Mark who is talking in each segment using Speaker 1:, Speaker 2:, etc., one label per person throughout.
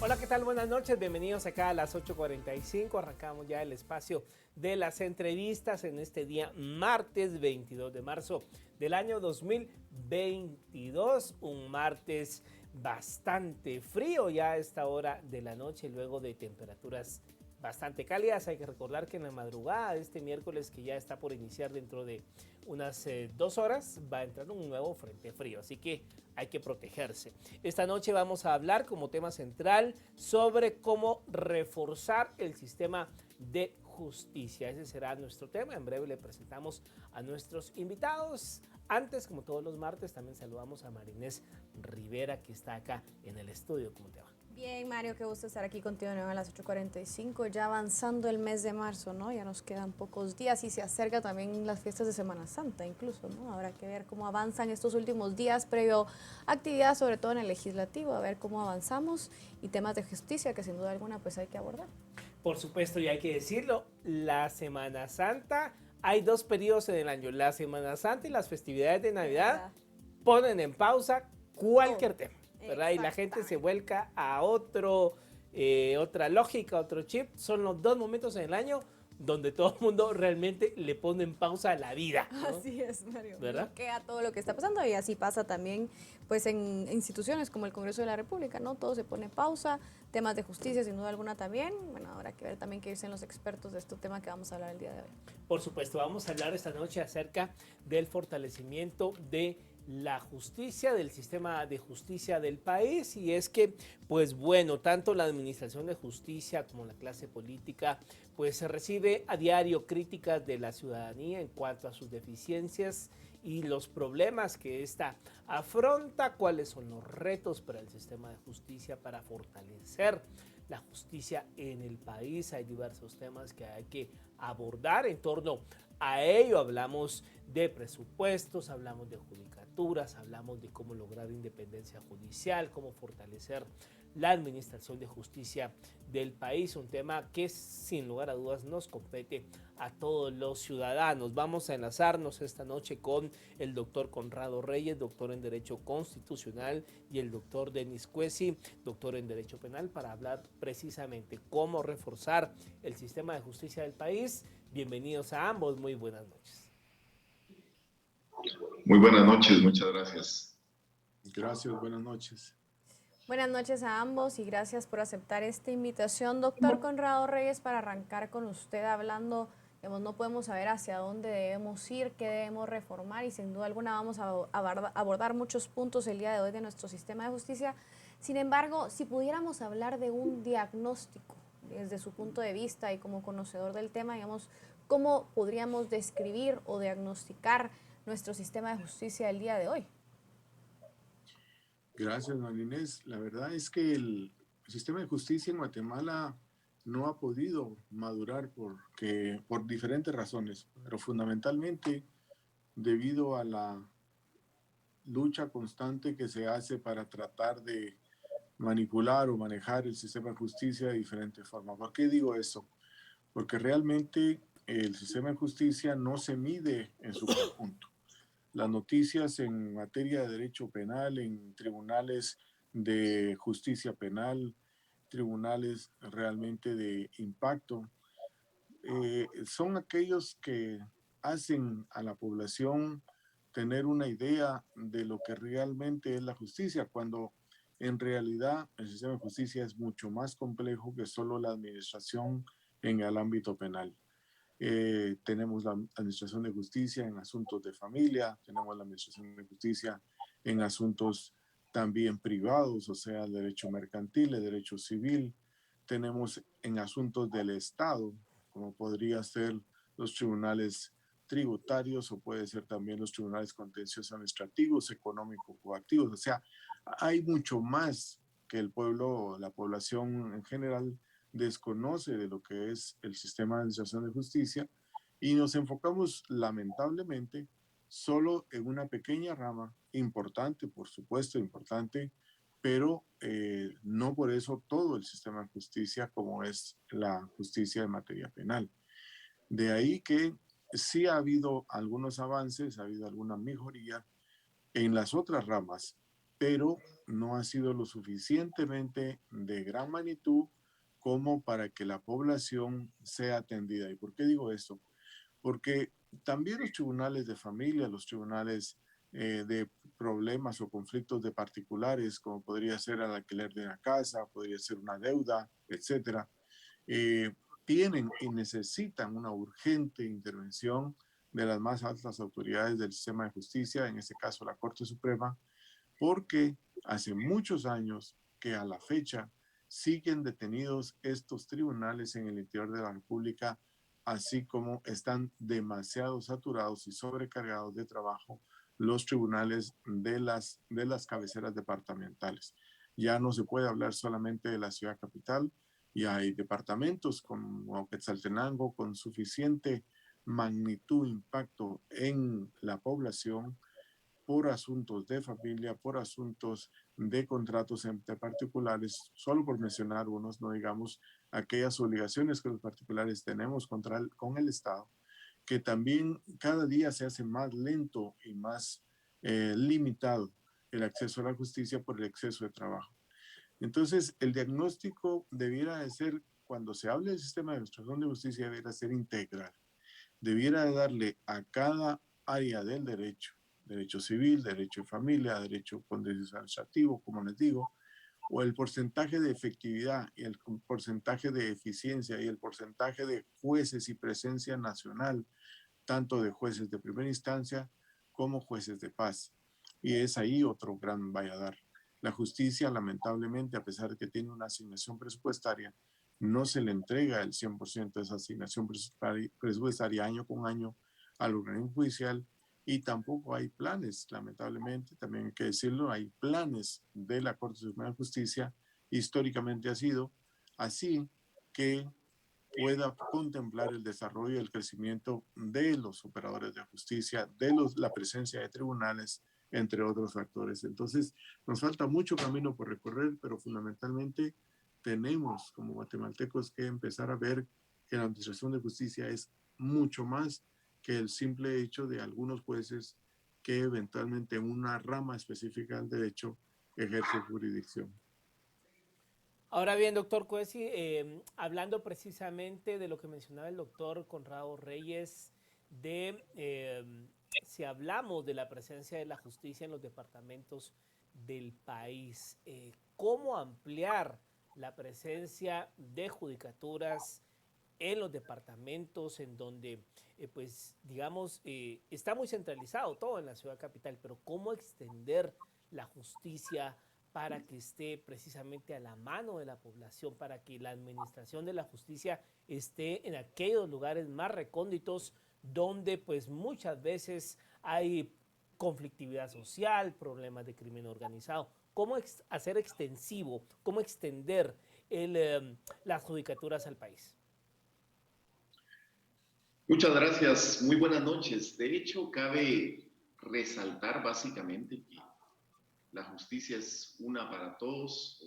Speaker 1: Hola, ¿qué tal? Buenas noches, bienvenidos acá a las 8:45. Arrancamos ya el espacio de las entrevistas en este día martes 22 de marzo del año 2022. Un martes bastante frío ya a esta hora de la noche, luego de temperaturas bastante cálidas. Hay que recordar que en la madrugada de este miércoles, que ya está por iniciar dentro de unas 2 horas, va a entrar un nuevo frente frío, así que hay que protegerse. Esta noche vamos a hablar como tema central sobre cómo reforzar el sistema de justicia. Ese será nuestro tema. En breve le presentamos a nuestros invitados. Antes, como todos los martes, también saludamos a Marinés Rivera, que está acá en el estudio. ¿Cómo te va?
Speaker 2: Bien, Mario, qué gusto estar aquí contigo de nuevo a las 8:45, ya avanzando el mes de marzo, ¿no? Ya nos quedan pocos días y se acerca también las fiestas de Semana Santa incluso, ¿no? Habrá que ver cómo avanzan estos últimos días previo a actividad, sobre todo en el legislativo, a ver cómo avanzamos y temas de justicia que sin duda alguna pues hay que abordar.
Speaker 1: Por supuesto, y hay que decirlo, la Semana Santa, hay dos periodos en el año, la Semana Santa y las festividades de Navidad ponen en pausa cualquier tema, ¿verdad? Y la gente se vuelca a otra lógica, otro chip. Son los dos momentos en el año donde todo el mundo realmente le pone en pausa la vida, ¿no?
Speaker 2: Así es, Mario.
Speaker 1: ¿Verdad?
Speaker 2: Bloquea todo lo que está pasando y así pasa también pues en instituciones como el Congreso de la República, ¿no? Todo se pone en pausa, temas de justicia sin duda alguna también. Bueno, habrá que ver también qué dicen los expertos de este tema que vamos a hablar el día de hoy.
Speaker 1: Por supuesto, vamos a hablar esta noche acerca del fortalecimiento de la justicia, del sistema de justicia del país. Y es que, pues bueno, tanto la administración de justicia como la clase política, pues se recibe a diario críticas de la ciudadanía en cuanto a sus deficiencias y los problemas que ésta afronta, cuáles son los retos para el sistema de justicia para fortalecer la justicia en el país. Hay diversos temas que hay que abordar en torno a ello. Hablamos de presupuestos, hablamos de judicaturas, hablamos de cómo lograr independencia judicial, cómo fortalecer la administración de justicia del país, un tema que sin lugar a dudas nos compete a todos los ciudadanos. Vamos a enlazarnos esta noche con el doctor Conrado Reyes, doctor en Derecho Constitucional, y el doctor Denis Cuesi, doctor en Derecho Penal, para hablar precisamente cómo reforzar el sistema de justicia del país. Bienvenidos a ambos, muy buenas noches.
Speaker 3: Muy buenas noches, muchas gracias.
Speaker 4: Gracias, buenas noches.
Speaker 2: Buenas noches a ambos y gracias por aceptar esta invitación, doctor Conrado Reyes, para arrancar con usted hablando. Digamos, no podemos saber hacia dónde debemos ir, qué debemos reformar y sin duda alguna vamos a abordar muchos puntos el día de hoy de nuestro sistema de justicia. Sin embargo, si pudiéramos hablar de un diagnóstico desde su punto de vista y como conocedor del tema, digamos, ¿cómo podríamos describir o diagnosticar nuestro sistema de justicia el día de hoy?
Speaker 4: Gracias, María Inés. La verdad es que el sistema de justicia en Guatemala no ha podido madurar por diferentes razones, pero fundamentalmente debido a la lucha constante que se hace para tratar de manipular o manejar el sistema de justicia de diferentes formas. ¿Por qué digo eso? Porque realmente el sistema de justicia no se mide en su conjunto. Las noticias en materia de derecho penal, en tribunales de justicia penal, tribunales realmente de impacto, son aquellos que hacen a la población tener una idea de lo que realmente es la justicia, cuando en realidad el sistema de justicia es mucho más complejo que solo la administración en el ámbito penal. Tenemos la administración de justicia en asuntos de familia, tenemos la administración de justicia en asuntos también privados, o sea, el derecho mercantil, el derecho civil, tenemos en asuntos del Estado, como podría ser los tribunales tributarios o puede ser también los tribunales contenciosos administrativos, económicos o activos. O sea, hay mucho más que el pueblo, la población en general desconoce de lo que es el sistema de administración de justicia y nos enfocamos lamentablemente solo en una pequeña rama, importante, por supuesto, importante, pero no por eso todo el sistema de justicia como es la justicia en materia penal. De ahí que sí ha habido algunos avances, ha habido alguna mejoría en las otras ramas, pero no ha sido lo suficientemente de gran magnitud como para que la población sea atendida. ¿Y por qué digo esto? Porque también los tribunales de familia, los tribunales de problemas o conflictos de particulares, como podría ser el alquiler de una casa, podría ser una deuda, etcétera, eh, tienen y necesitan una urgente intervención de las más altas autoridades del sistema de justicia, en este caso la Corte Suprema, porque hace muchos años que a la fecha siguen detenidos estos tribunales en el interior de la República, así como están demasiado saturados y sobrecargados de trabajo los tribunales de las cabeceras departamentales. Ya no se puede hablar solamente de la ciudad capital, y hay departamentos como Quetzaltenango con suficiente magnitud, impacto en la población por asuntos de familia, por asuntos de contratos entre particulares, solo por mencionar unos, no digamos aquellas obligaciones que los particulares tenemos con el Estado, que también cada día se hace más lento y más limitado el acceso a la justicia por el exceso de trabajo. Entonces, el diagnóstico debiera de ser, cuando se hable del sistema de administración de justicia, debiera ser integral. Debiera de darle a cada área del derecho, derecho civil, derecho de familia, derecho contencioso administrativo, como les digo, o el porcentaje de efectividad y el porcentaje de eficiencia y el porcentaje de jueces y presencia nacional, tanto de jueces de primera instancia como jueces de paz. Y es ahí otro gran valladar. La justicia, lamentablemente, a pesar de que tiene una asignación presupuestaria, no se le entrega el 100% de esa asignación presupuestaria año con año al organismo judicial, y tampoco hay planes, lamentablemente, también hay que decirlo, hay planes de la Corte Suprema de Justicia, históricamente ha sido así, que pueda contemplar el desarrollo y el crecimiento de los operadores de justicia, la presencia de tribunales, entre otros factores. Entonces, nos falta mucho camino por recorrer, pero fundamentalmente tenemos como guatemaltecos que empezar a ver que la administración de justicia es mucho más que el simple hecho de algunos jueces que eventualmente en una rama específica del derecho ejerce jurisdicción.
Speaker 1: Ahora bien, doctor Cuesi, hablando precisamente de lo que mencionaba el doctor Conrado Reyes, de si hablamos de la presencia de la justicia en los departamentos del país, ¿cómo ampliar la presencia de judicaturas en los departamentos en donde, pues, digamos, está muy centralizado todo en la ciudad capital, pero cómo extender la justicia para que esté precisamente a la mano de la población, para que la administración de la justicia esté en aquellos lugares más recónditos donde pues muchas veces hay conflictividad social, problemas de crimen organizado? ¿Cómo hacer extensivo, cómo extender las judicaturas al país?
Speaker 3: Muchas gracias, muy buenas noches. De hecho, cabe resaltar básicamente que la justicia es una para todos,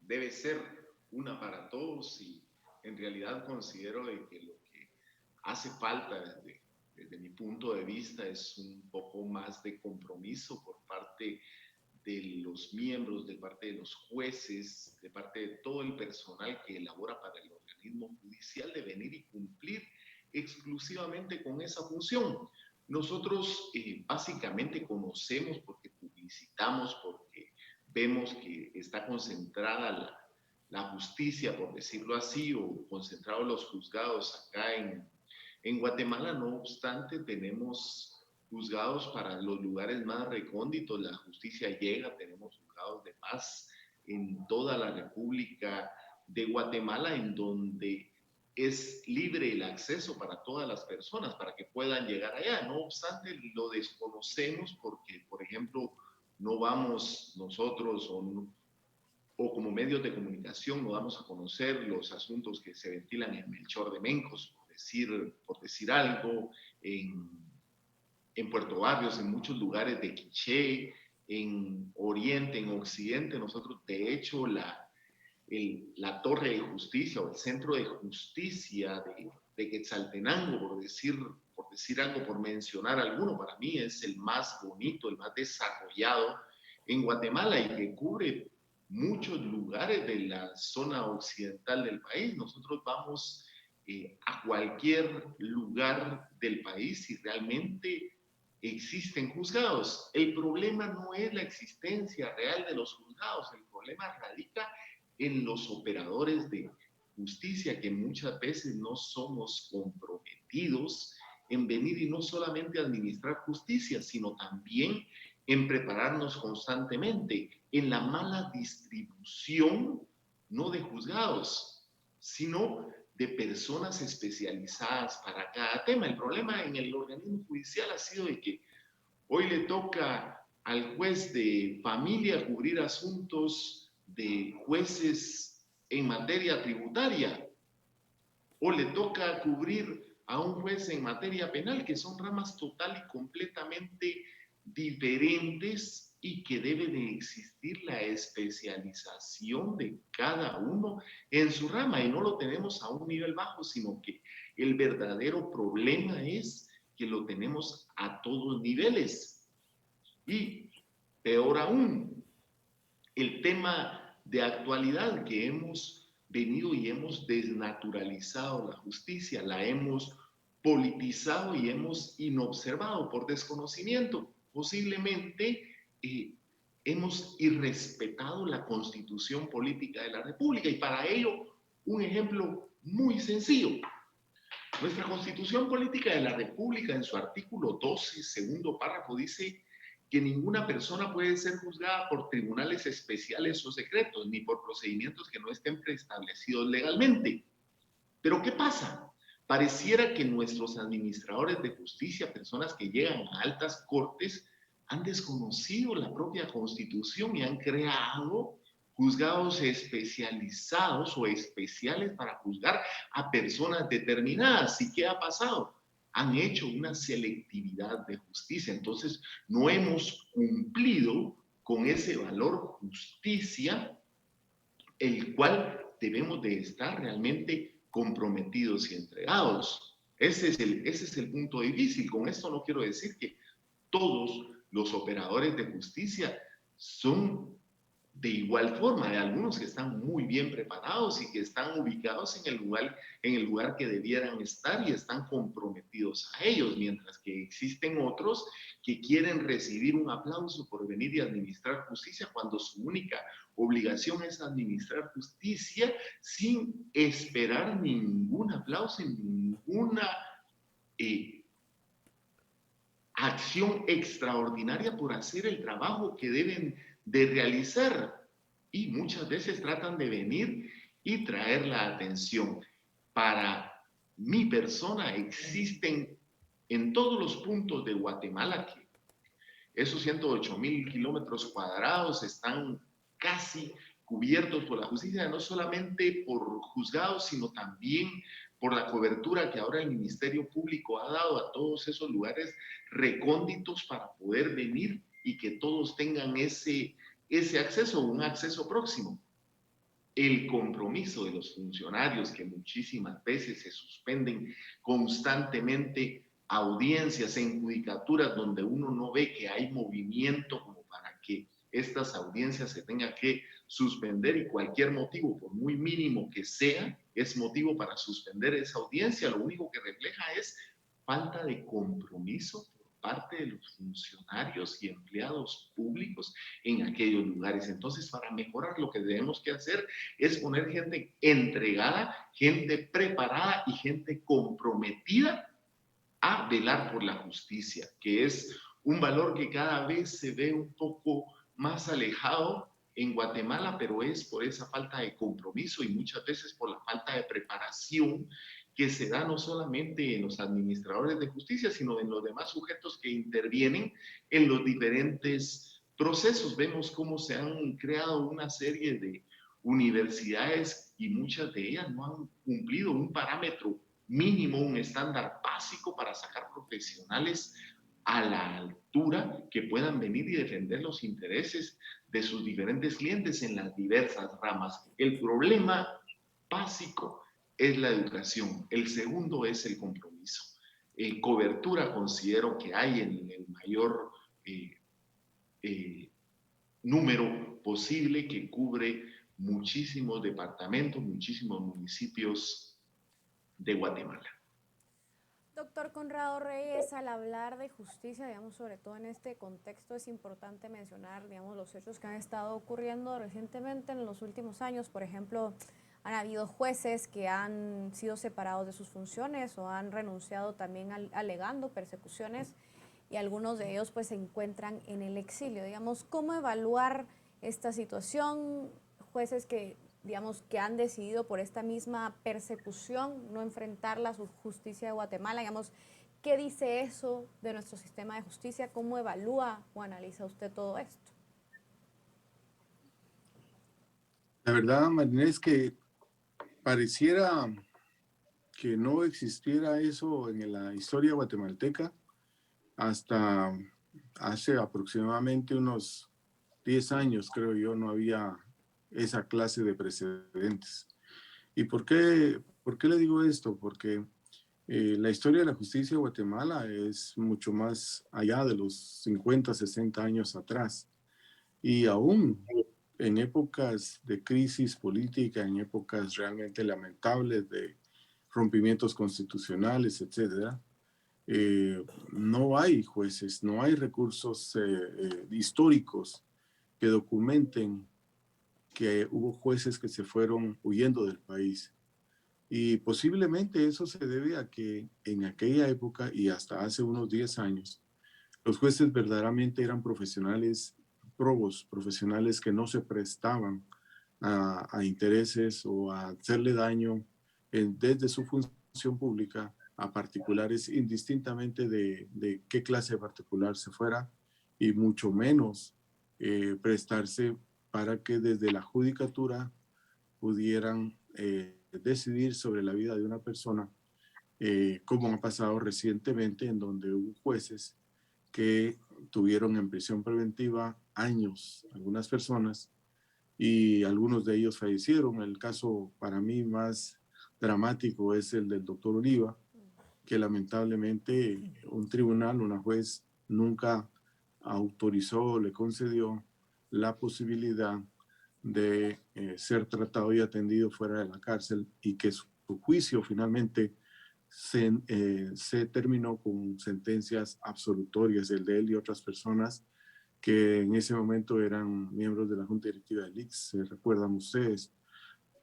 Speaker 3: debe ser una para todos, y en realidad considero de que lo que hace falta desde mi punto de vista es un poco más de compromiso por parte de los miembros, de parte de los jueces, de parte de todo el personal que elabora para el organismo judicial, de venir y cumplir exclusivamente con esa función. Nosotros básicamente conocemos porque publicitamos, porque vemos que está concentrada la justicia, por decirlo así, o concentrados los juzgados acá en Guatemala. No obstante, tenemos juzgados para los lugares más recónditos, la justicia llega, tenemos juzgados de paz en toda la República de Guatemala, en donde es libre el acceso para todas las personas, para que puedan llegar allá. No obstante, lo desconocemos porque, por ejemplo, no vamos nosotros o como medios de comunicación no damos a conocer los asuntos que se ventilan en Melchor de Mencos, por decir algo, en Puerto Barrios, en muchos lugares de Quiché, en Oriente, en Occidente. Nosotros, de hecho, la Torre de Justicia o el Centro de Justicia de Quetzaltenango, por decir algo, por mencionar alguno, para mí es el más bonito, el más desarrollado en Guatemala y que cubre muchos lugares de la zona occidental del país. Nosotros vamos a cualquier lugar del país y realmente existen juzgados. El problema no es la existencia real de los juzgados, el problema radica en los operadores de justicia, que muchas veces no somos comprometidos en venir y no solamente administrar justicia, sino también en prepararnos constantemente, en la mala distribución, no de juzgados, sino de personas especializadas para cada tema. El problema en el organismo judicial ha sido de que hoy le toca al juez de familia cubrir asuntos de jueces en materia tributaria, o le toca cubrir a un juez en materia penal, que son ramas total y completamente diferentes y que debe de existir la especialización de cada uno en su rama, y no lo tenemos a un nivel bajo, sino que el verdadero problema es que lo tenemos a todos niveles. Y peor aún, el tema de actualidad que hemos venido y hemos desnaturalizado la justicia, la hemos politizado y hemos inobservado por desconocimiento. Posiblemente hemos irrespetado la Constitución Política de la República, y para ello un ejemplo muy sencillo. Nuestra Constitución Política de la República, en su artículo 12, segundo párrafo, dice que ninguna persona puede ser juzgada por tribunales especiales o secretos, ni por procedimientos que no estén preestablecidos legalmente. Pero ¿qué pasa? Pareciera que nuestros administradores de justicia, personas que llegan a altas cortes, han desconocido la propia Constitución y han creado juzgados especializados o especiales para juzgar a personas determinadas. ¿Y qué ha pasado? Han hecho una selectividad de justicia. Entonces, no hemos cumplido con ese valor justicia, el cual debemos de estar realmente comprometidos y entregados. Ese es el punto difícil. Con esto no quiero decir que todos los operadores de justicia son de igual forma. Hay algunos que están muy bien preparados y que están ubicados en el lugar que debieran estar y están comprometidos a ellos, mientras que existen otros que quieren recibir un aplauso por venir y administrar justicia, cuando su única obligación es administrar justicia sin esperar ningún aplauso, ninguna acción extraordinaria por hacer el trabajo que deben de realizar, y muchas veces tratan de venir y traer la atención. Para mi persona existen en todos los puntos de Guatemala, que esos 108,000 kilómetros cuadrados están casi cubiertos por la justicia, no solamente por juzgados, sino también por la cobertura que ahora el Ministerio Público ha dado a todos esos lugares recónditos para poder venir y que todos tengan ese acceso, un acceso próximo. El compromiso de los funcionarios, que muchísimas veces se suspenden constantemente audiencias en judicaturas donde uno no ve que hay movimiento como para que estas audiencias se tengan que suspender, y cualquier motivo, por muy mínimo que sea, es motivo para suspender esa audiencia. Lo único que refleja es falta de compromiso por parte de los funcionarios y empleados públicos en aquellos lugares. Entonces, para mejorar, lo que debemos que hacer es poner gente entregada, gente preparada y gente comprometida a velar por la justicia, que es un valor que cada vez se ve un poco más alejado en Guatemala, pero es por esa falta de compromiso y muchas veces por la falta de preparación que se da no solamente en los administradores de justicia, sino en los demás sujetos que intervienen en los diferentes procesos. Vemos cómo se han creado una serie de universidades y muchas de ellas no han cumplido un parámetro mínimo, un estándar básico para sacar profesionales a la altura que puedan venir y defender los intereses de sus diferentes clientes en las diversas ramas. El problema básico es la educación, el segundo es el compromiso. Cobertura considero que hay en el mayor número posible que cubre muchísimos departamentos, muchísimos municipios de Guatemala.
Speaker 2: Doctor Conrado Reyes, al hablar de justicia, digamos, sobre todo en este contexto, es importante mencionar, digamos, los hechos que han estado ocurriendo recientemente en los últimos años. Por ejemplo, han habido jueces que han sido separados de sus funciones o han renunciado también alegando persecuciones, y algunos de ellos pues se encuentran en el exilio. Digamos, ¿cómo evaluar esta situación? Jueces que, digamos, que han decidido por esta misma persecución no enfrentar la justicia de Guatemala. Digamos, ¿qué dice eso de nuestro sistema de justicia? ¿Cómo evalúa o analiza usted todo esto?
Speaker 4: La verdad, Marina, es que pareciera que no existiera eso en la historia guatemalteca hasta hace aproximadamente unos 10 años, creo yo, no había esa clase de precedentes. ¿Y por qué le digo esto? Porque la historia de la justicia de Guatemala es mucho más allá de los 50, 60 años atrás. Y aún en épocas de crisis política, en épocas realmente lamentables de rompimientos constitucionales, etcétera, no hay jueces, no hay recursos históricos que documenten que hubo jueces que se fueron huyendo del país. Y posiblemente eso se debe a que en aquella época y hasta hace unos 10 años, los jueces verdaderamente eran profesionales probos, profesionales que no se prestaban a intereses o a hacerle daño desde su función pública a particulares, indistintamente de qué clase de particular se fuera, y mucho menos prestarse para que desde la judicatura pudieran decidir sobre la vida de una persona, como ha pasado recientemente, en donde hubo jueces que tuvieron en prisión preventiva años, algunas personas, y algunos de ellos fallecieron. El caso para mí más dramático es el del doctor Oliva, que lamentablemente un tribunal, una juez, nunca autorizó, le concedió la posibilidad de ser tratado y atendido fuera de la cárcel, y que su juicio finalmente se terminó con sentencias absolutorias, el de él y otras personas que en ese momento eran miembros de la Junta Directiva del ICS, se recuerdan ustedes.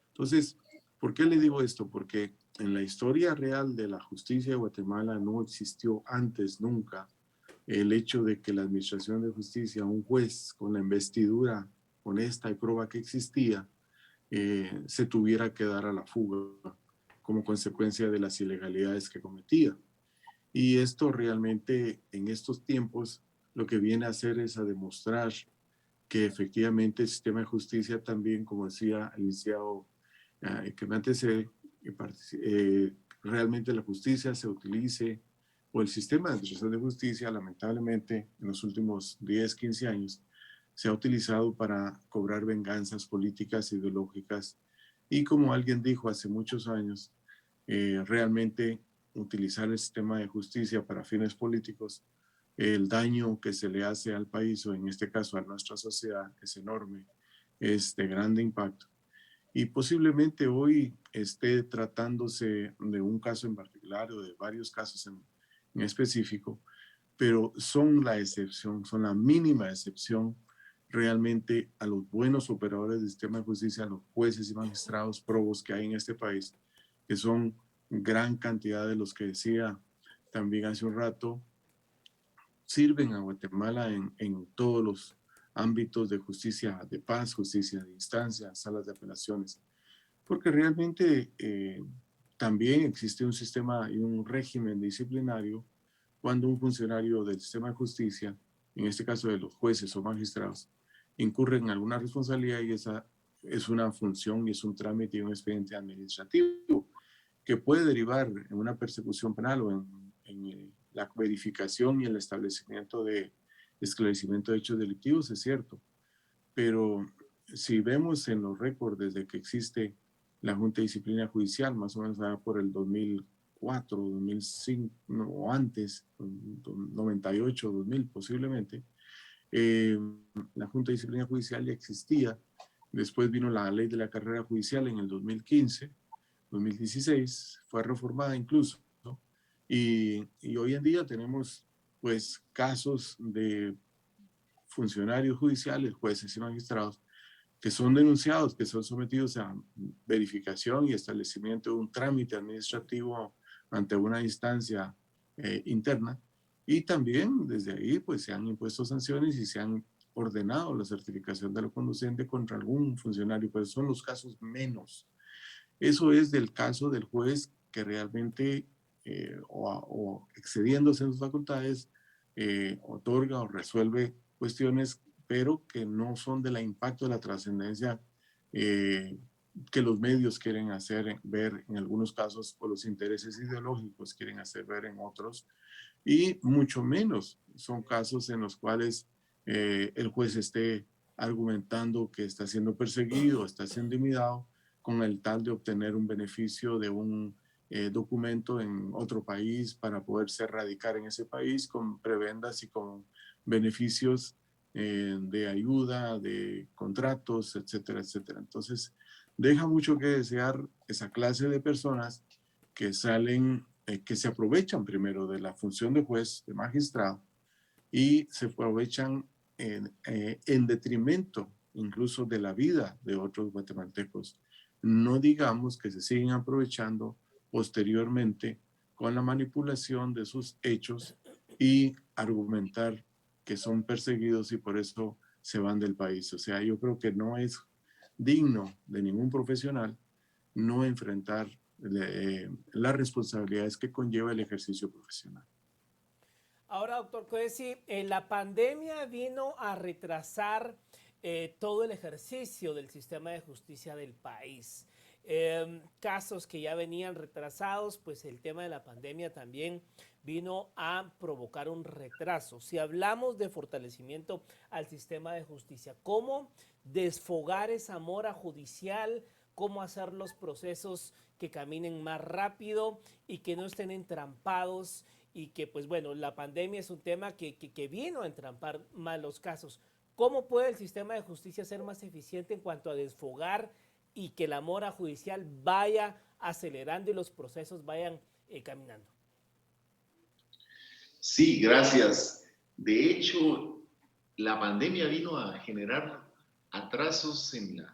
Speaker 4: Entonces, ¿por qué le digo esto? Porque en la historia real de la justicia de Guatemala no existió antes nunca el hecho de que la Administración de Justicia, un juez con la investidura honesta y prueba que existía, se tuviera que dar a la fuga como consecuencia de las ilegalidades que cometía. Y esto realmente en estos tiempos lo que viene a hacer es a demostrar que efectivamente el sistema de justicia también, como decía el licenciado que me antecede, realmente la justicia se utilice, o el sistema de administración de justicia, lamentablemente, en los últimos 10, 15 años, se ha utilizado para cobrar venganzas políticas, ideológicas, y como alguien dijo hace muchos años, realmente utilizar el sistema de justicia para fines políticos, el daño que se le hace al país, o en este caso a nuestra sociedad, es enorme, es de grande impacto. Y posiblemente hoy esté tratándose de un caso en particular o de varios casos en específico, pero son la excepción, son la mínima excepción realmente a los buenos operadores del sistema de justicia, a los jueces y magistrados probos que hay en este país, que son gran cantidad de los que decía también hace un rato, sirven a Guatemala en todos los ámbitos de justicia de paz, justicia de instancia, salas de apelaciones, porque realmente también existe un sistema y un régimen disciplinario cuando un funcionario del sistema de justicia, en este caso de los jueces o magistrados, incurre en alguna responsabilidad, y esa es una función y es un trámite y un expediente administrativo que puede derivar en una persecución penal o en la verificación y el establecimiento de esclarecimiento de hechos delictivos, es cierto. Pero si vemos en los récords desde que existe la Junta de Disciplina Judicial, más o menos por el 2004, 2005, no, o antes, 98, 2000 posiblemente, Eh, la Junta de Disciplina Judicial ya existía. Después vino la ley de la carrera judicial en el 2015, 2016, fue reformada incluso, ¿no? Y hoy en día tenemos pues casos de funcionarios judiciales, jueces y magistrados, que son denunciados, que son sometidos a verificación y establecimiento de un trámite administrativo ante una instancia interna. Y también desde ahí pues se han impuesto sanciones y se han ordenado la certificación de lo conducente contra algún funcionario, pero son los casos menos. Eso es del caso del juez que realmente, o excediéndose en sus facultades, otorga o resuelve cuestiones, pero que no son del impacto de la trascendencia eh, que los medios quieren hacer ver en algunos casos, o los intereses ideológicos quieren hacer ver en otros, y mucho menos son casos en los cuales el juez esté argumentando que está siendo perseguido, está siendo intimidado con el tal de obtener un beneficio de un documento en otro país para poderse radicar en ese país con prebendas y con beneficios de ayuda, de contratos, etcétera, etcétera. Entonces, deja mucho que desear esa clase de personas que salen, que se aprovechan primero de la función de juez, de magistrado, y se aprovechan en detrimento incluso de la vida de otros guatemaltecos. No digamos que se siguen aprovechando posteriormente con la manipulación de sus hechos y argumentar que son perseguidos y por eso se van del país. O sea, yo creo que no es digno de ningún profesional no enfrentar las responsabilidades que conlleva el ejercicio profesional.
Speaker 1: Ahora, doctor Coesi, la pandemia vino a retrasar todo el ejercicio del sistema de justicia del país. Casos que ya venían retrasados, pues el tema de la pandemia también vino a provocar un retraso. Si hablamos de fortalecimiento al sistema de justicia, ¿cómo desfogar esa mora judicial? ¿Cómo hacer los procesos que caminen más rápido y que no estén entrampados? Y que pues bueno, la pandemia es un tema que vino a entrampar más los casos. ¿Cómo puede el sistema de justicia ser más eficiente en cuanto a desfogar y que la mora judicial vaya acelerando y los procesos vayan caminando?
Speaker 3: Sí, gracias. De hecho, la pandemia vino a generar atrasos en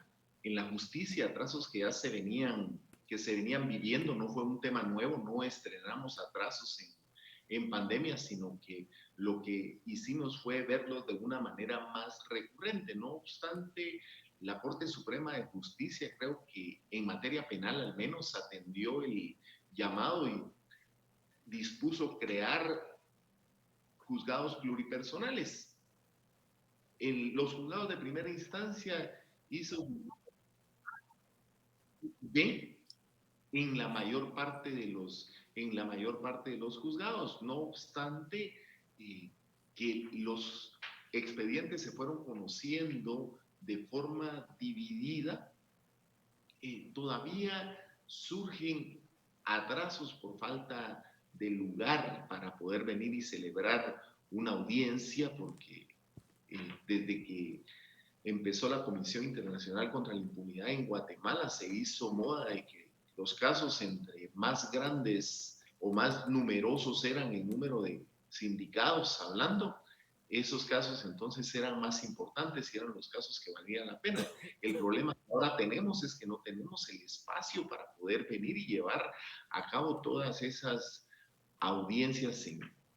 Speaker 3: la justicia, atrasos que se venían viviendo, no fue un tema nuevo, no estrenamos atrasos en pandemia, sino que lo que hicimos fue verlos de una manera más recurrente. No obstante, la Corte Suprema de Justicia creo que en materia penal al menos atendió el llamado y dispuso crear juzgados pluripersonales. En los juzgados de primera instancia hizo bien en la mayor parte de los juzgados. No obstante, que los expedientes se fueron conociendo de forma dividida, todavía surgen atrasos por falta de lugar para poder venir y celebrar una audiencia, porque desde que empezó la Comisión Internacional contra la Impunidad en Guatemala se hizo moda de que los casos entre más grandes o más numerosos eran el número de sindicados hablando, esos casos entonces eran más importantes y eran los casos que valían la pena. El problema que ahora tenemos es que no tenemos el espacio para poder venir y llevar a cabo todas esas audiencias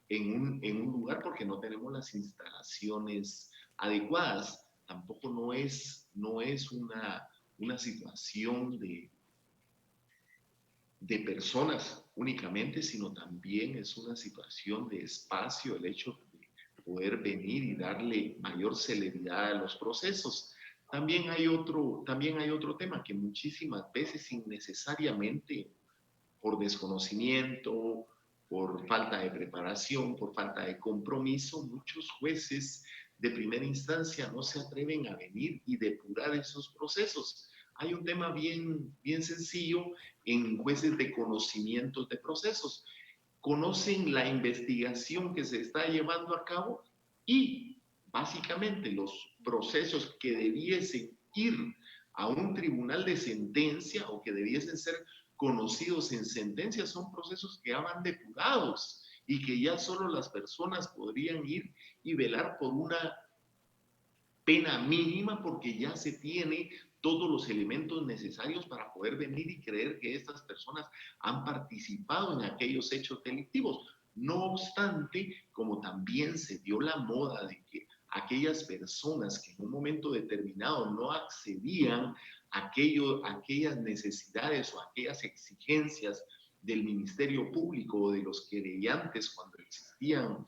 Speaker 3: en un lugar porque no tenemos las instalaciones adecuadas. Tampoco no es una situación de personas únicamente, sino también es una situación de espacio, el hecho de poder venir y darle mayor celeridad a los procesos. También hay otro tema que muchísimas veces innecesariamente por desconocimiento, por falta de preparación, por falta de compromiso, muchos jueces de primera instancia no se atreven a venir y depurar esos procesos. Hay un tema bien sencillo en jueces de conocimientos de procesos. Conocen la investigación que se está llevando a cabo y básicamente los procesos que debiesen ir a un tribunal de sentencia o que debiesen ser conocidos en sentencia son procesos que ya van depurados y que ya solo las personas podrían ir y velar por una pena mínima porque ya se tiene todos los elementos necesarios para poder venir y creer que estas personas han participado en aquellos hechos delictivos. No obstante, como también se dio la moda de que aquellas personas que en un momento determinado no accedían a aquellas necesidades o aquellas exigencias del Ministerio Público o de los querellantes cuando existían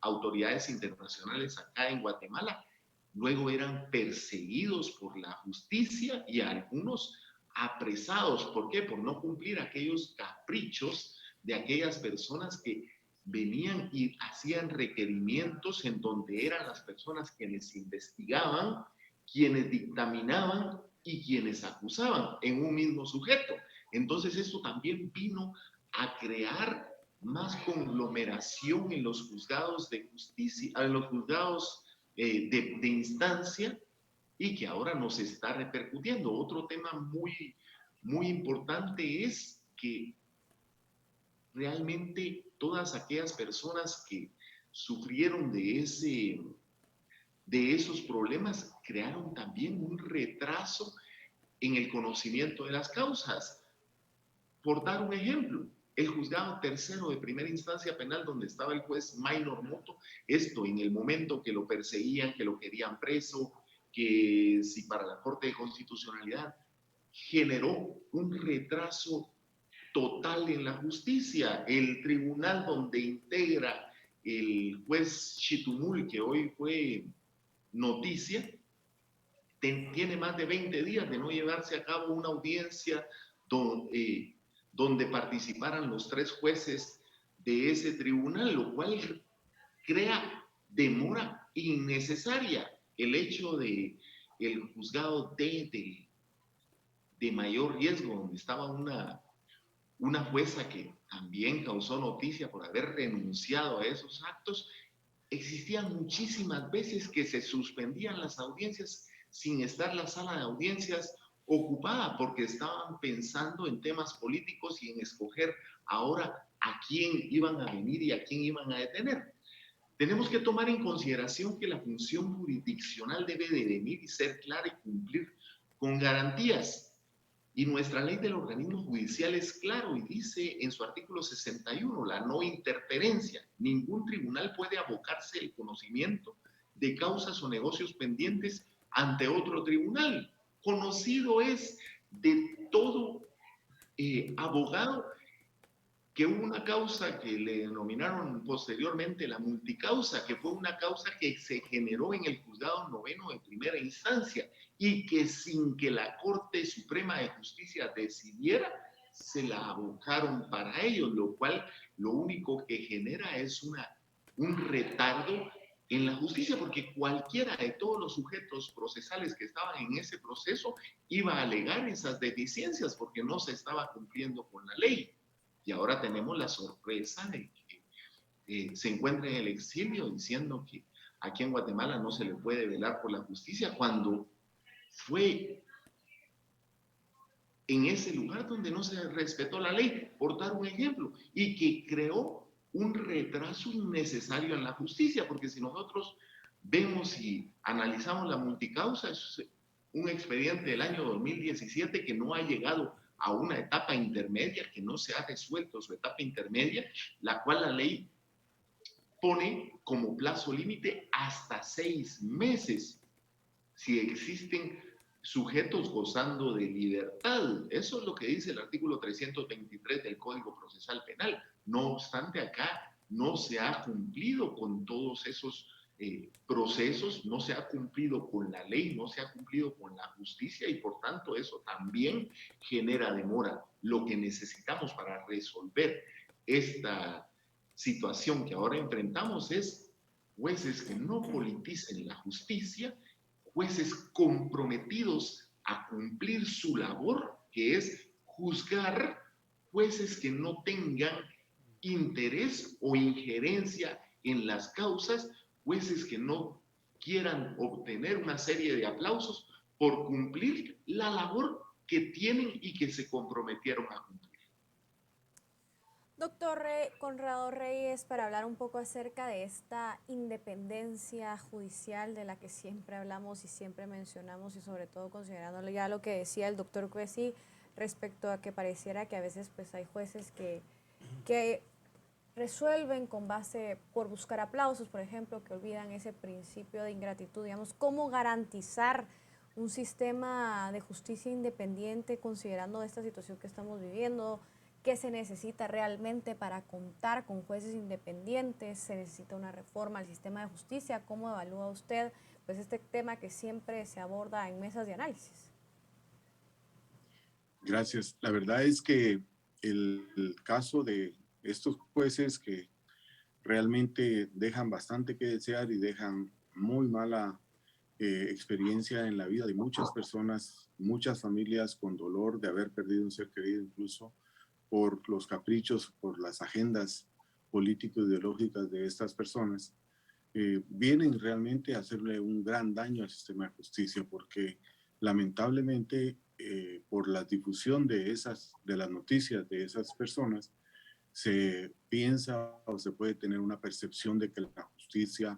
Speaker 3: autoridades internacionales acá en Guatemala, luego eran perseguidos por la justicia y algunos apresados. ¿Por qué? Por no cumplir aquellos caprichos de aquellas personas que venían y hacían requerimientos en donde eran las personas quienes investigaban, quienes dictaminaban y quienes acusaban en un mismo sujeto. Entonces esto también vino a crear más conglomeración en los juzgados de justicia, en los juzgados de instancia y que ahora nos está repercutiendo. Otro tema muy importante es que realmente todas aquellas personas que sufrieron de esos problemas crearon también un retraso en el conocimiento de las causas. Por dar un ejemplo, el juzgado tercero de primera instancia penal donde estaba el juez Maynor Moto, esto en el momento que lo perseguían, que lo querían preso, que si para la Corte de Constitucionalidad, generó un retraso total en la justicia. El tribunal donde integra el juez Chitumul, que hoy fue noticia, tiene más de 20 días de no llevarse a cabo una audiencia donde participaran los 3 jueces de ese tribunal, lo cual crea demora innecesaria. El hecho de el juzgado de mayor riesgo, donde estaba una jueza que también causó noticia por haber renunciado a esos actos, existían muchísimas veces que se suspendían las audiencias sin estar la sala de audiencias ocupada porque estaban pensando en temas políticos y en escoger ahora a quién iban a venir y a quién iban a detener. Tenemos que tomar en consideración que la función jurisdiccional debe de venir y ser clara y cumplir con garantías. Y nuestra ley del organismo judicial es claro y dice en su artículo 61, la no interferencia. Ningún tribunal puede abocarse el conocimiento de causas o negocios pendientes ante otro tribunal. Conocido es de todo abogado que hubo una causa que le denominaron posteriormente la multicausa, que fue una causa que se generó en el juzgado noveno de primera instancia y que sin que la Corte Suprema de Justicia decidiera, se la abocaron para ellos, lo cual lo único que genera es un retardo en la justicia, porque cualquiera de todos los sujetos procesales que estaban en ese proceso iba a alegar esas deficiencias porque no se estaba cumpliendo con la ley. Y ahora tenemos la sorpresa de que se encuentra en el exilio diciendo que aquí en Guatemala no se le puede velar por la justicia cuando fue en ese lugar donde no se respetó la ley, por dar un ejemplo, y que creó un retraso innecesario en la justicia, porque si nosotros vemos y analizamos la multicausa, es un expediente del año 2017 que no ha llegado a una etapa intermedia, que no se ha resuelto su etapa intermedia, la cual la ley pone como plazo límite hasta 6 meses si existen sujetos gozando de libertad. Eso es lo que dice el artículo 323 del Código Procesal Penal. No obstante, acá no se ha cumplido con todos esos procesos, no se ha cumplido con la ley, no se ha cumplido con la justicia y por tanto eso también genera demora. Lo que necesitamos para resolver esta situación que ahora enfrentamos es jueces que no politicen la justicia, jueces comprometidos a cumplir su labor, que es juzgar, jueces que no tengan interés o injerencia en las causas, jueces que no quieran obtener una serie de aplausos por cumplir la labor que tienen y que se comprometieron a cumplir.
Speaker 2: Doctor Conrado Reyes, para hablar un poco acerca de esta independencia judicial de la que siempre hablamos y siempre mencionamos, y sobre todo considerando ya lo que decía el doctor Cuesi respecto a que pareciera que a veces pues hay jueces que resuelven con base por buscar aplausos, por ejemplo, que olvidan ese principio de ingratitud. Digamos, ¿cómo garantizar un sistema de justicia independiente considerando esta situación que estamos viviendo? ¿Qué se necesita realmente para contar con jueces independientes? ¿Se necesita una reforma al sistema de justicia? ¿Cómo evalúa usted pues este tema que siempre se aborda en mesas de análisis?
Speaker 4: Gracias. La verdad es que el caso de estos jueces que realmente dejan bastante que desear y dejan muy mala experiencia en la vida de muchas personas, muchas familias con dolor de haber perdido un ser querido, incluso por los caprichos, por las agendas político-ideológicas de estas personas, vienen realmente a hacerle un gran daño al sistema de justicia, porque lamentablemente por la difusión de las noticias de esas personas, se piensa o se puede tener una percepción de que la justicia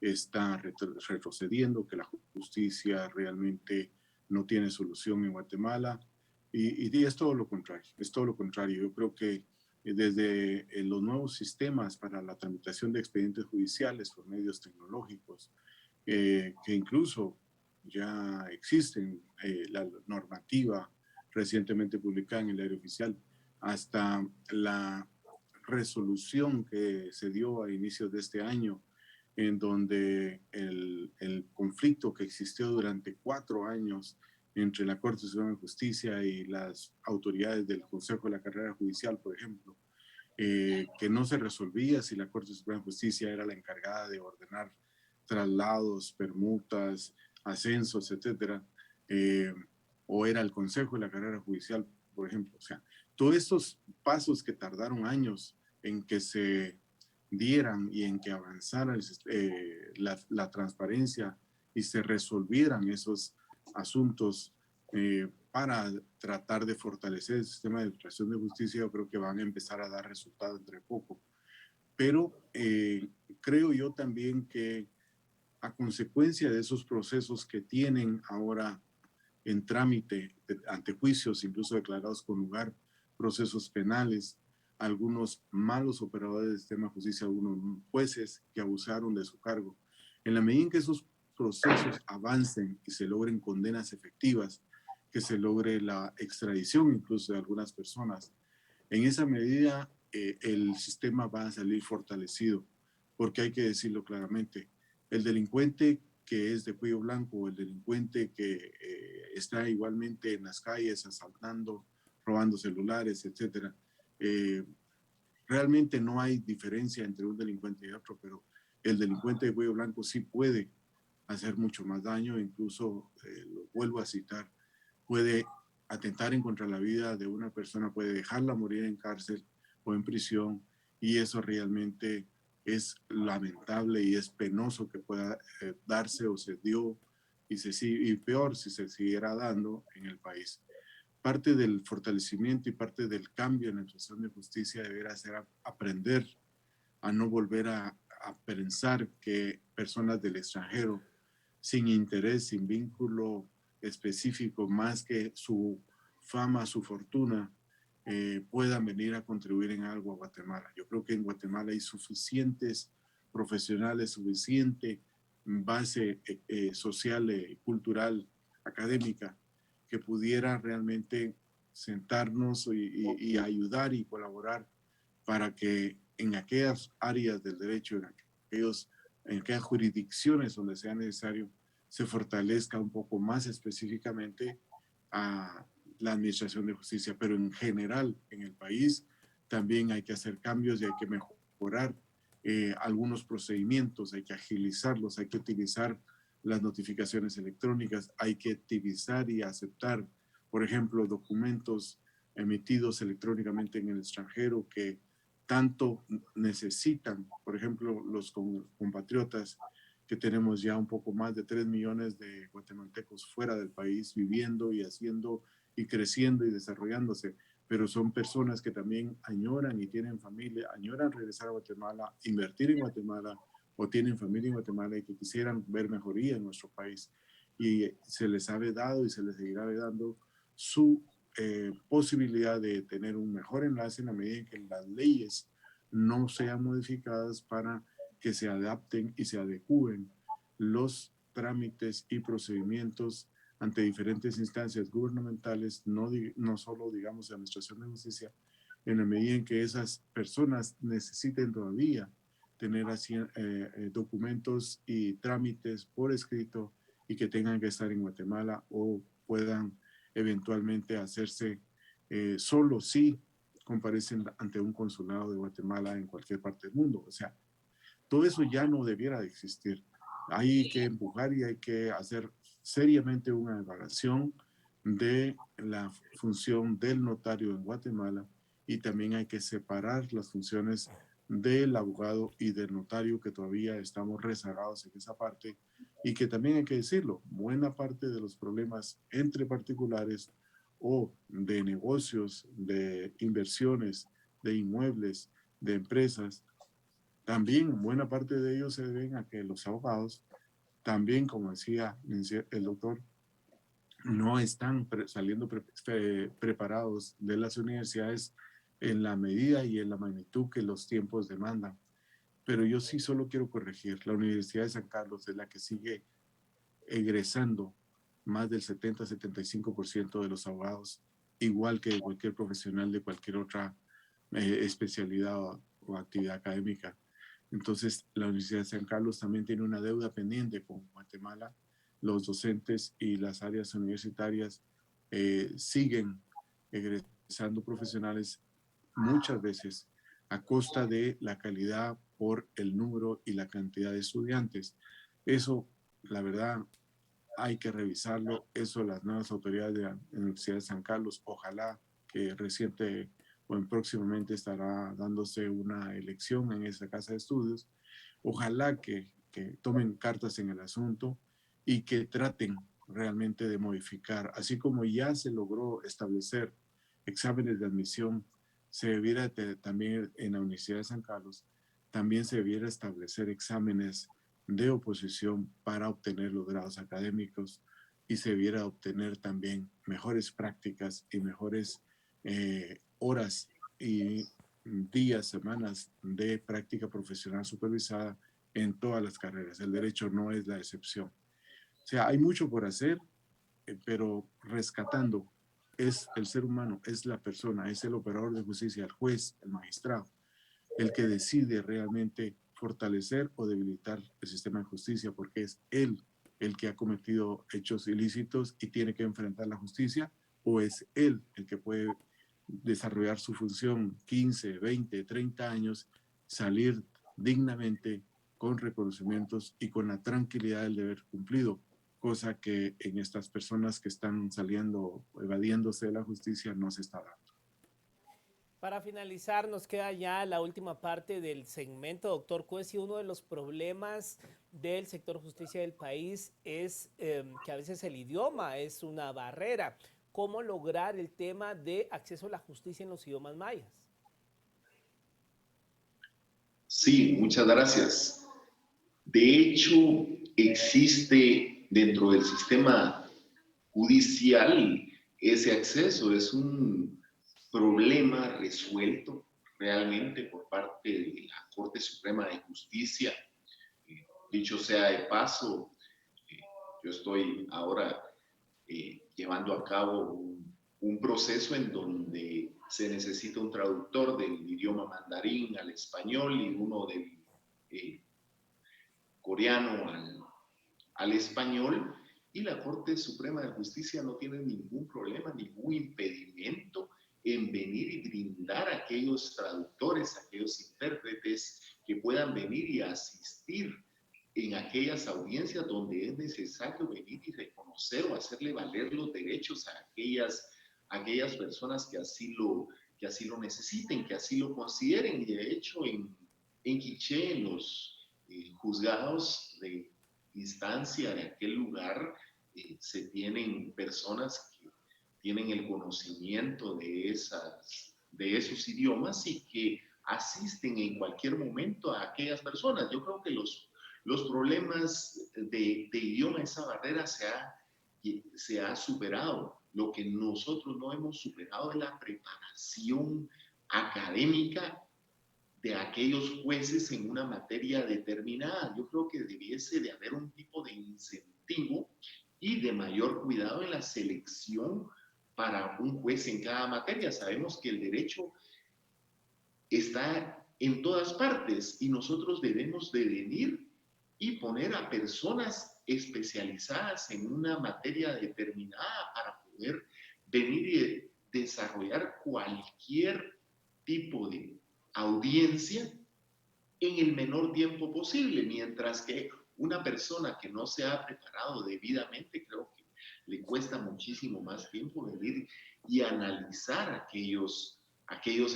Speaker 4: está retrocediendo, que la justicia realmente no tiene solución en Guatemala. Y es todo lo contrario, es todo lo contrario. Yo creo que desde los nuevos sistemas para la tramitación de expedientes judiciales por medios tecnológicos, que incluso ya existen, la normativa recientemente publicada en el Diario Oficial, hasta la resolución que se dio a inicios de este año, en donde el conflicto que existió durante 4 años entre la Corte Suprema de Justicia y las autoridades del Consejo de la Carrera Judicial, por ejemplo, que no se resolvía si la Corte Suprema de Justicia era la encargada de ordenar traslados, permutas, ascensos, etcétera, o era el Consejo de la Carrera Judicial, por ejemplo. O sea, todos estos pasos que tardaron años en que se dieran y en que avanzara la transparencia y se resolvieran esos asuntos para tratar de fortalecer el sistema de administración de justicia, yo creo que van a empezar a dar resultados entre poco. Pero creo yo también que a consecuencia de esos procesos que tienen ahora en trámite ante juicios, incluso declarados con lugar, procesos penales, algunos malos operadores del sistema de justicia, algunos jueces que abusaron de su cargo. En la medida en que esos procesos avancen y se logren condenas efectivas, que se logre la extradición incluso de algunas personas, en esa medida el sistema va a salir fortalecido, porque hay que decirlo claramente, el delincuente que es de cuello blanco o el delincuente que está igualmente en las calles asaltando, robando celulares, etcétera, realmente no hay diferencia entre un delincuente y otro, pero el delincuente de cuello blanco sí puede hacer mucho más daño, incluso, lo vuelvo a citar, puede atentar en contra la vida de una persona, puede dejarla morir en cárcel o en prisión, y eso realmente es lamentable y es penoso que pueda darse o se dio y peor si se siguiera dando en el país. Parte del fortalecimiento y parte del cambio en la administración de justicia deberá ser aprender a no volver a pensar que personas del extranjero sin interés, sin vínculo específico, más que su fama, su fortuna, puedan venir a contribuir en algo a Guatemala. Yo creo que en Guatemala hay suficientes profesionales, suficiente base social, cultural, académica, que pudiera realmente sentarnos y ayudar y colaborar para que en aquellas áreas del derecho, en aquellas jurisdicciones donde sea necesario, se fortalezca un poco más específicamente a la administración de justicia. Pero en general, en el país, también hay que hacer cambios y hay que mejorar algunos procedimientos, hay que agilizarlos, hay que utilizar las notificaciones electrónicas, hay que utilizar y aceptar, por ejemplo, documentos emitidos electrónicamente en el extranjero que tanto necesitan, por ejemplo, los compatriotas que tenemos ya un poco más de 3 millones de guatemaltecos fuera del país viviendo y haciendo y creciendo y desarrollándose, pero son personas que también añoran y tienen familia, añoran regresar a Guatemala, invertir en Guatemala o tienen familia en Guatemala y que quisieran ver mejoría en nuestro país. Y se les ha dado y se les seguirá dando su posibilidad de tener un mejor enlace en la medida en que las leyes no sean modificadas para que se adapten y se adecúen los trámites y procedimientos ante diferentes instancias gubernamentales, no solo, digamos, de administración de justicia, en la medida en que esas personas necesiten todavía tener así, documentos y trámites por escrito y que tengan que estar en Guatemala o puedan eventualmente hacerse solo si comparecen ante un consulado de Guatemala en cualquier parte del mundo. O sea, todo eso ya no debiera de existir. Hay que empujar y hay que hacer seriamente una evaluación de la función del notario en Guatemala y también hay que separar las funciones del abogado y del notario, que todavía estamos rezagados en esa parte, y que también hay que decirlo, buena parte de los problemas entre particulares o de negocios, de inversiones, de inmuebles, de empresas, también buena parte de ellos se deben a que los abogados, también como decía el doctor, no están saliendo preparados de las universidades en la medida y en la magnitud que los tiempos demandan. Pero yo sí solo quiero corregir, la Universidad de San Carlos es la que sigue egresando más del 70-75% de los abogados, igual que de cualquier profesional de cualquier otra especialidad o actividad académica. Entonces, la Universidad de San Carlos también tiene una deuda pendiente con Guatemala. Los docentes y las áreas universitarias siguen egresando profesionales muchas veces a costa de la calidad por el número y la cantidad de estudiantes. Eso, la verdad, hay que revisarlo. Eso las nuevas autoridades de la Universidad de San Carlos, ojalá que reciente o próximamente estará dándose una elección en esa casa de estudios, ojalá que tomen cartas en el asunto y que traten realmente de modificar, así como ya se logró establecer exámenes de admisión, se debiera también en la Universidad de San Carlos, también se debiera establecer exámenes de oposición para obtener los grados académicos y se debiera obtener también mejores prácticas y mejores horas y días, semanas de práctica profesional supervisada en todas las carreras. El derecho no es la excepción. O sea, hay mucho por hacer, pero rescatando es el ser humano, es la persona, es el operador de justicia, el juez, el magistrado, el que decide realmente fortalecer o debilitar el sistema de justicia, porque es él el que ha cometido hechos ilícitos y tiene que enfrentar la justicia, o es él el que puede desarrollar su función 15, 20, 30 años, salir dignamente con reconocimientos y con la tranquilidad del deber cumplido, cosa que en estas personas que están saliendo o evadiéndose de la justicia no se está dando.
Speaker 1: Para finalizar, nos queda ya la última parte del segmento, doctor Cuesi. Uno de los problemas del sector justicia del país es que a veces el idioma es una barrera. ¿Cómo lograr el tema de acceso a la justicia en los idiomas mayas?
Speaker 3: Sí, muchas gracias. De hecho, existe dentro del sistema judicial ese acceso, es un problema resuelto realmente por parte de la Corte Suprema de Justicia. Dicho sea de paso, yo estoy ahora llevando a cabo un proceso en donde se necesita un traductor del idioma mandarín al español y uno del coreano al español, y la Corte Suprema de Justicia no tiene ningún problema, ningún impedimento en venir y brindar a aquellos traductores, a aquellos intérpretes que puedan venir y asistir en aquellas audiencias donde es necesario venir y reconocer o hacerle valer los derechos a aquellas personas que así lo necesiten, que así lo consideren. Y de hecho en Quiché, en los juzgados de instancia de aquel lugar se tienen personas que tienen el conocimiento de esos idiomas y que asisten en cualquier momento a aquellas personas. Yo creo que los problemas de idioma, esa barrera se ha superado. Lo que nosotros no hemos superado es la preparación académica de aquellos jueces en una materia determinada. Yo creo que debiese de haber un tipo de incentivo y de mayor cuidado en la selección para un juez en cada materia. Sabemos que el derecho está en todas partes y nosotros debemos de venir y poner a personas especializadas en una materia determinada para poder venir y desarrollar cualquier tipo de audiencia en el menor tiempo posible, mientras que una persona que no se ha preparado debidamente, creo que le cuesta muchísimo más tiempo venir y analizar aquellos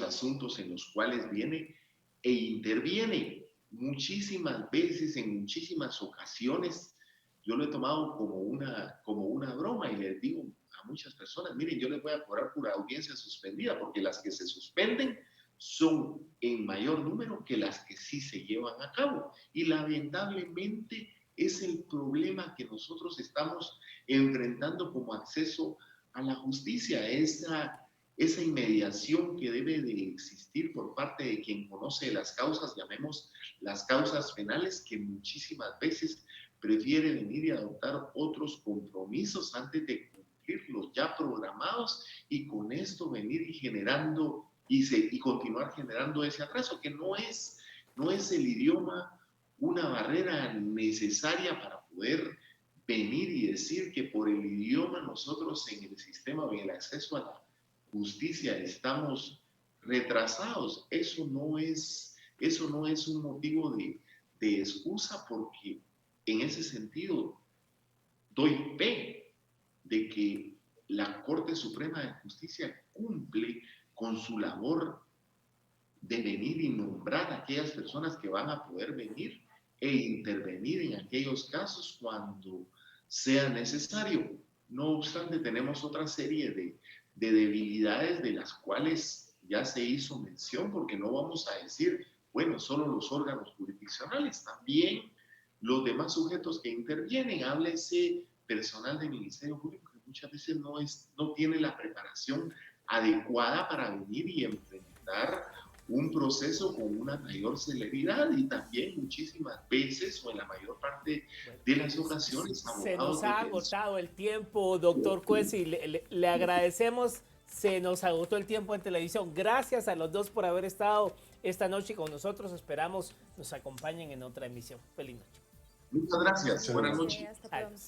Speaker 3: asuntos en los cuales viene e interviene. Muchísimas veces, en muchísimas ocasiones, yo lo he tomado como una broma y les digo a muchas personas, miren, yo les voy a cobrar por audiencia suspendida, porque las que se suspenden son en mayor número que las que sí se llevan a cabo. Y lamentablemente es el problema que nosotros estamos enfrentando como acceso a la justicia, esa inmediación que debe de existir por parte de quien conoce las causas, llamemos las causas penales, que muchísimas veces prefiere venir y adoptar otros compromisos antes de cumplir los ya programados y con esto venir y generando y continuar generando ese atraso, que no es el idioma una barrera necesaria para poder venir y decir que por el idioma nosotros en el sistema o en el acceso a la justicia estamos retrasados. Eso no es un motivo de excusa, porque en ese sentido doy fe de que la Corte Suprema de Justicia cumple con su labor de venir y nombrar a aquellas personas que van a poder venir e intervenir en aquellos casos cuando sea necesario. No obstante, tenemos otra serie de debilidades de las cuales ya se hizo mención, porque no vamos a decir, bueno, solo los órganos jurisdiccionales, también los demás sujetos que intervienen, háblese personal del Ministerio Público, que muchas veces no tiene la preparación adecuada para venir y enfrentar un proceso con una mayor celeridad, y también muchísimas veces o en la mayor parte de las ocasiones
Speaker 1: se nos ha agotado el tiempo, doctor Cuesi, le agradecemos, se nos agotó el tiempo en televisión. Gracias a los dos por haber estado esta noche con nosotros, esperamos nos acompañen en otra emisión. Feliz noche.
Speaker 3: Muchas gracias. Buenas noches.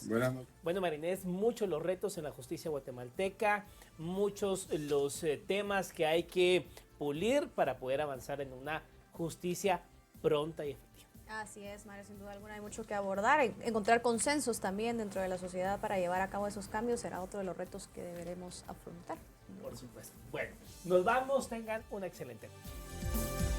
Speaker 4: Buenas noches.
Speaker 1: Bueno, Marinés, muchos los retos en la justicia guatemalteca, muchos los temas que hay que pulir para poder avanzar en una justicia pronta y efectiva.
Speaker 2: Así es, Mario, sin duda alguna hay mucho que abordar. Encontrar consensos también dentro de la sociedad para llevar a cabo esos cambios será otro de los retos que deberemos afrontar.
Speaker 1: Por supuesto. Bueno, nos vamos, tengan una excelente noche.